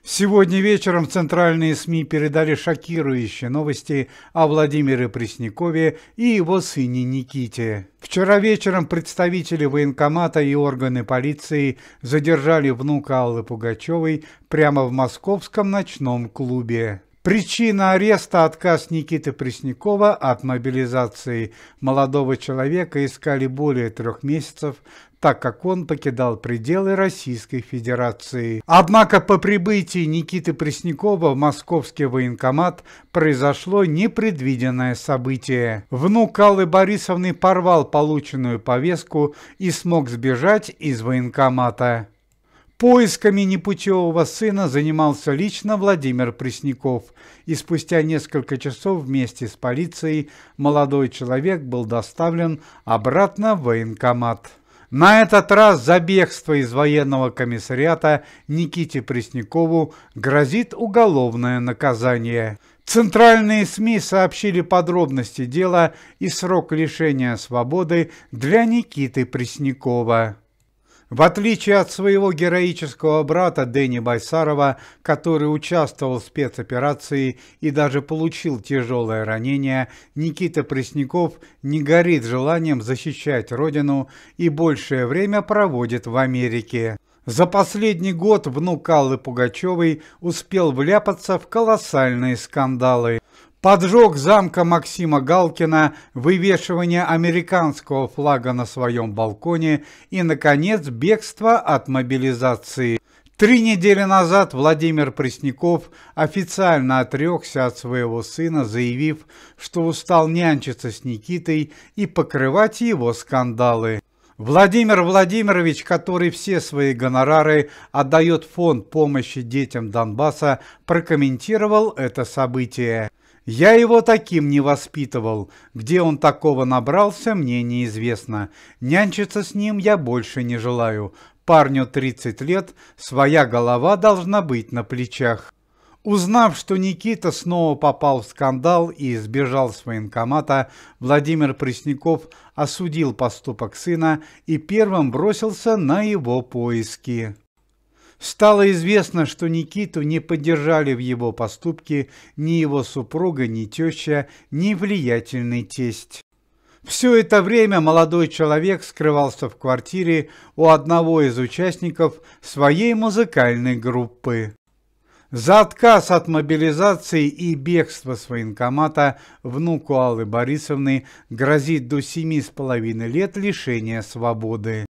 Сегодня вечером центральные СМИ передали шокирующие новости о Владимире Преснякове и его сыне Никите. Вчера вечером представители военкомата и органы полиции задержали внука Аллы Пугачевой прямо в московском ночном клубе. Причина ареста – отказ Никиты Преснякова от мобилизации. Молодого человека искали более 3 месяцев, так как он покидал пределы Российской Федерации. Однако по прибытии Никиты Преснякова в московский военкомат произошло непредвиденное событие. Внук Аллы Борисовны порвал полученную повестку и смог сбежать из военкомата. Поисками непутевого сына занимался лично Владимир Пресняков, и спустя несколько часов вместе с полицией молодой человек был доставлен обратно в военкомат. На этот раз за бегство из военного комиссариата Никите Преснякову грозит уголовное наказание. Центральные СМИ сообщили подробности дела и срок лишения свободы для Никиты Преснякова. В отличие от своего героического брата Дэни Байсарова, который участвовал в спецоперации и даже получил тяжелое ранение, Никита Пресняков не горит желанием защищать родину и большее время проводит в Америке. За последний год внук Аллы Пугачевой успел вляпаться в колоссальные скандалы. Поджог замка Максима Галкина, вывешивание американского флага на своем балконе и, наконец, бегство от мобилизации. 3 недели назад Владимир Пресняков официально отрекся от своего сына, заявив, что устал нянчиться с Никитой и покрывать его скандалы. Владимир Владимирович, который все свои гонорары отдает в фонд помощи детям Донбасса, прокомментировал это событие. «Я его таким не воспитывал. Где он такого набрался, мне неизвестно. Нянчиться с ним я больше не желаю. Парню 30 лет, своя голова должна быть на плечах». Узнав, что Никита снова попал в скандал и сбежал с военкомата, Владимир Пресняков осудил поступок сына и первым бросился на его поиски. Стало известно, что Никиту не поддержали в его поступке ни его супруга, ни теща, ни влиятельный тесть. Все это время молодой человек скрывался в квартире у одного из участников своей музыкальной группы. За отказ от мобилизации и бегство с военкомата внуку Аллы Борисовны грозит до 7,5 лет лишения свободы.